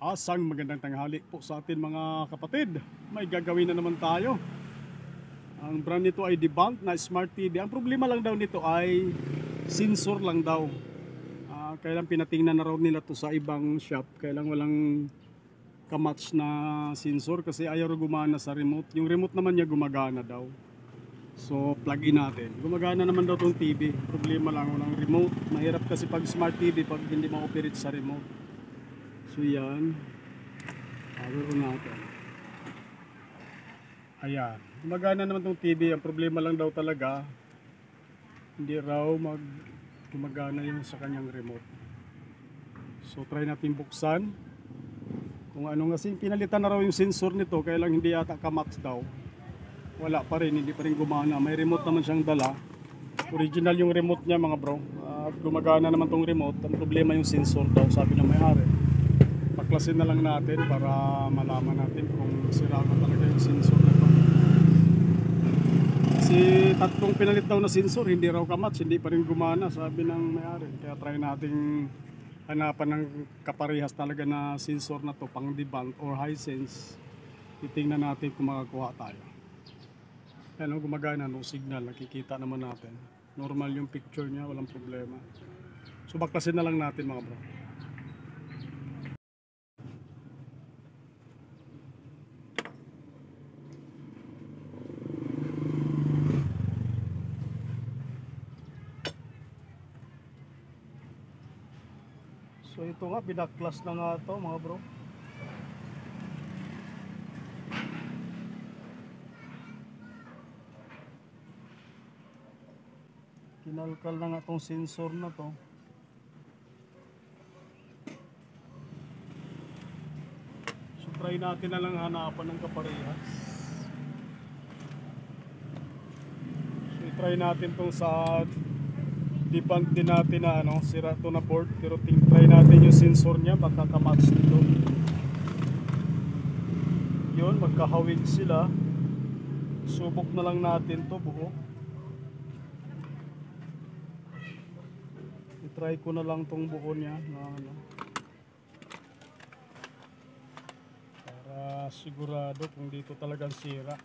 Asang magandang tanghali po sa atin mga kapatid. May gagawin na naman tayo. Ang brand nito ay Debank na Smart TV. Ang problema lang daw nito ay sensor lang daw. Kailan pinatingnan na raw nila to sa ibang shop. Kailan walang kamatch na sensor kasi ayaw gumana sa remote. Yung remote naman niya gumagana daw. So plug in natin. Gumagana naman daw tong TV. Problema lang walang remote. Mahirap kasi pag Smart TV pag hindi ma-operate sa remote. So yan, power on natin. Ayan, gumagana naman tong TV. Ang problema lang daw talaga, hindi raw gumagana yung sa kanyang remote. So try natin buksan. Kung ano kasi pinalitan na raw yung sensor nito, kaya lang hindi yata kamatch daw. Wala pa rin, hindi pa rin gumana. May remote naman siyang dala. Original yung remote niya mga bro. Gumagana naman tong remote. Ang problema yung sensor daw, sabi ng may-ari. Paklasin na lang natin para malaman natin kung sira na talaga yung sensor na ito. Kasi tatlong pinalit daw na sensor, hindi raw kamatch, hindi pa rin gumana, sabi ng may-ari. Kaya try nating hanapan ng kaparehas talaga na sensor na to, pang Debank or Hisense. Titingnan natin kung makakuha tayo. Yan o, gumagana, no signal, nakikita naman natin. Normal yung picture niya, walang problema. So baklasin na lang natin mga bro. So ito nga, binaklas na nga ito mga bro. Kinalkal na nga itong sensor na to. So try natin na lang hanapan ng kaparehas. So try natin itong sa Debank din natin na sira to na board, pero try natin yung sensor niya, magkakamatch nito. Yun, magkahawig sila. Subok na lang natin to buo. I-try ko na lang tong buo niya na para sigurado kung dito talagang sira.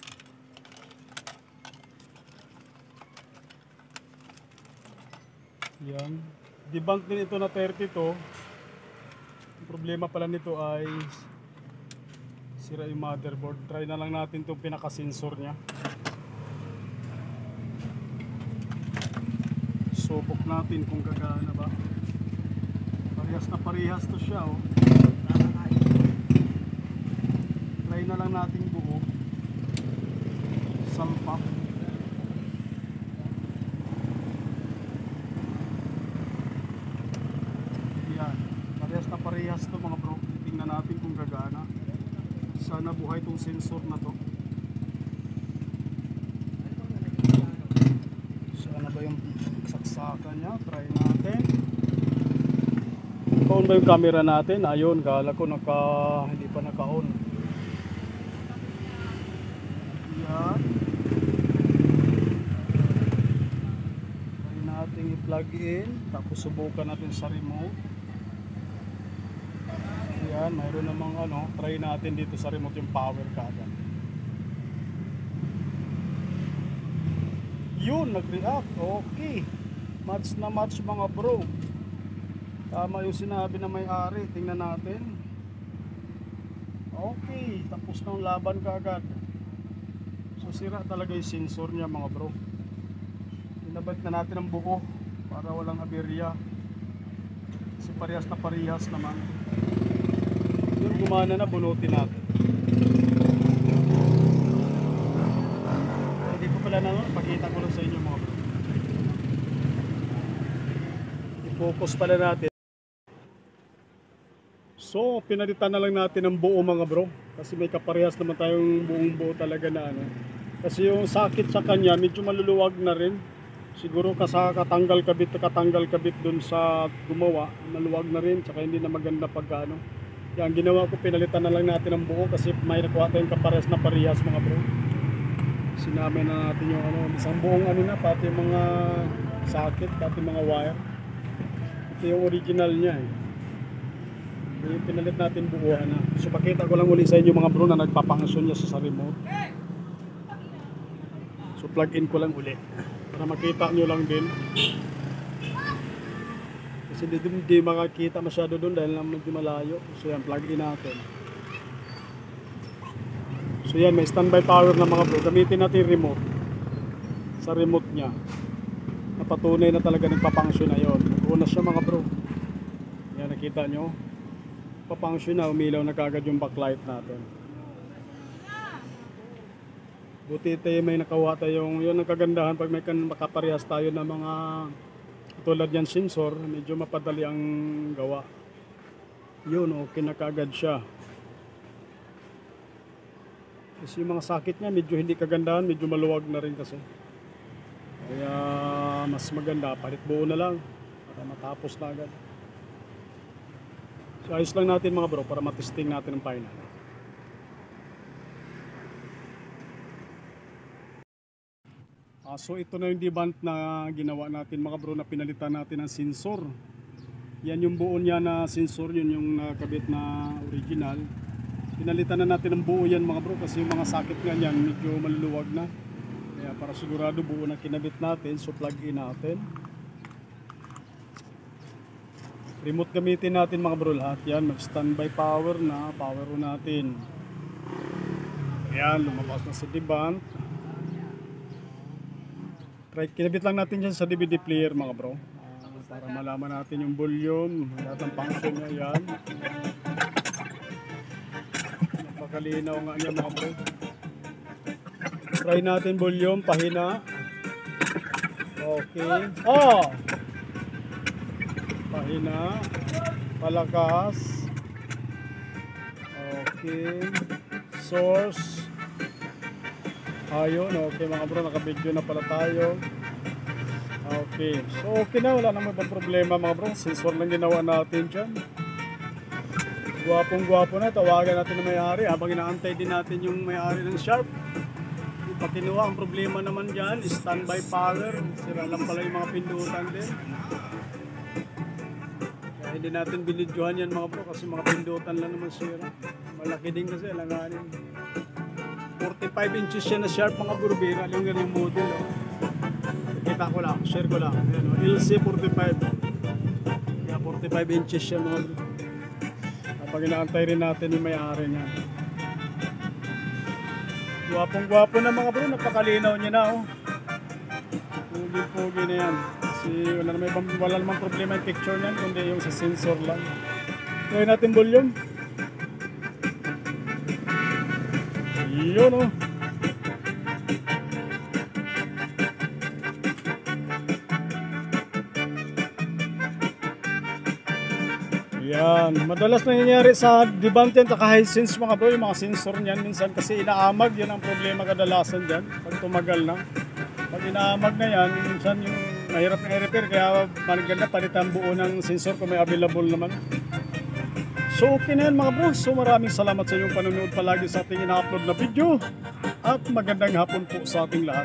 Yan. Debank din ito na 32. Ang problema pala nito ay sira yung motherboard. Try na lang natin itong pinaka-sensor nya. Subok natin kung gagana ba. Parehas na parehas to siya oh. Try na lang natin buo. Salpak. Parehas to mga bro. Tingnan natin kung gagana. Sana buhay tong sensor na to. Sana ba yung saksakan niya? Try natin. On ba yung camera natin? Ayun, kala ko hindi pa naka-on. Yan. Try natin i-plug in. Tapos subukan natin sa remote. Yan, mayroon namang try natin dito sa remote yung power kaagad. Yun, nag-react. Okay. Match na match mga bro. Tama yung sinabi na may-ari. Tingnan natin. Okay, tapos ng laban kaagad. So sira talaga yung sensor niya mga bro. Pinabalik na natin ang buo para walang aberya. Kasi parehas na parehas naman. Yung gumana na, bunutin natin. Hindi ko pala pakita ko lang sa inyo mga bro. I-focus pala natin. So pinalitan na lang natin ang buo mga bro. Kasi may kaparehas naman tayong buong buo talaga na Kasi yung sakit sa kanya medyo maluluwag na rin. Siguro katanggal kabit dun sa gumawa, maluwag na rin. Tsaka hindi na maganda pagka Yan, ginawa ko, pinalitan na lang natin ang buo kasi may nakuha tayong kapares na parehas mga bro. Sinamay na natin yung isang buong na, pati yung mga socket, pati mga wire. Ito yung original niya eh. Yung pinalit natin buuan na. So pakita ko lang uli sa inyo mga bro na nagpapangasyon niya sa remote. So plug in ko lang uli para makita nyo lang din. Kasi hindi makakita masyado doon dahil na medyo malayo. So yan, plug in natin. So yan, may standby power na mga bro. Gamitin natin remote. Sa remote niya. Napatunay na talaga nagpapangasyon na yun. Una siya mga bro. Yan, nakita nyo. Papangsyon na, umilaw na kagad yung backlight natin. Buti tayo may nakawa tayong, yun ang kagandahan pag may makaparehas tayo ng mga tulad yan sensor, medyo mapadali ang gawa. Yun, okay na kagad siya. Kasi yung mga sakit niya, medyo hindi kagandahan, medyo maluwag na rin kasi. Kaya mas maganda, palit buo na lang para matapos na agad. So ayos lang natin mga bro para matesting natin ang final. So ito na yung deband na ginawa natin mga bro, na pinalitan natin ng sensor. Yan yung buo niya na sensor, yun yung nakabit na original. Pinalitan na natin ng buo yan mga bro kasi yung mga sakit nga yan medyo maluluwag na. Kaya para sigurado buo na kinabit natin, so plug in natin. Remote gamitin natin mga bro lahat yan. Mag standby power na, power on natin. Ayan, lumabas na sa deband. Kinabit lang natin dyan sa DVD player mga bro. Para malaman natin yung volume, lahat ng function niya yan. Napakalinaw nga niya mga bro. Try natin volume, pahina. Okay. Oh! Pahina, palakas. Okay. Source. Ayun, okay mga bro, naka-video na pala tayo. Okay. So okay na, wala namang ibang problema mga bro. Sensor lang ginawa natin dyan. Gwapong-gwapo na, tawagan natin ng may-ari habang inaantay din natin yung may-ari ng Sharp. Pag kinuha, ang problema naman dyan, standby power. Sira lang pala yung mga pindutan din. Hindi natin binidyohan yan mga bro kasi mga pindutan lang naman sira. Malaki din kasi, alanganin. 45 inches yan na Sharp mga bro, bira yung ganyung model. Oh. Kita ko lang, share ko lang. Ayan, oh, LC 45. Kaya 45 inches yan mga bro. Kapag inaantay rin natin yung may-ari niya. Gwapong-gwapo na mga bro, napakalinaw niya na. Oh. Pugi-pugi na yan. Kasi wala namang problema yung picture niyan, kundi yung sa sensor lang. Try natin volume. Yun oh. Yan, madalas nangyayari sa deband yan, saka Hisense mga bro, yung mga sensor niyan minsan kasi inaamag, yun ang problema kadalasan dyan pag tumagal na. Pag inaamag na yan, minsan yung mahirap na i-repair, kaya maganda palitan buo ng sensor kung may available naman. So okay na yan mga bro, so maraming salamat sa inyong panonood palagi sa ating ina-upload na video at magandang hapon po sa ating lahat.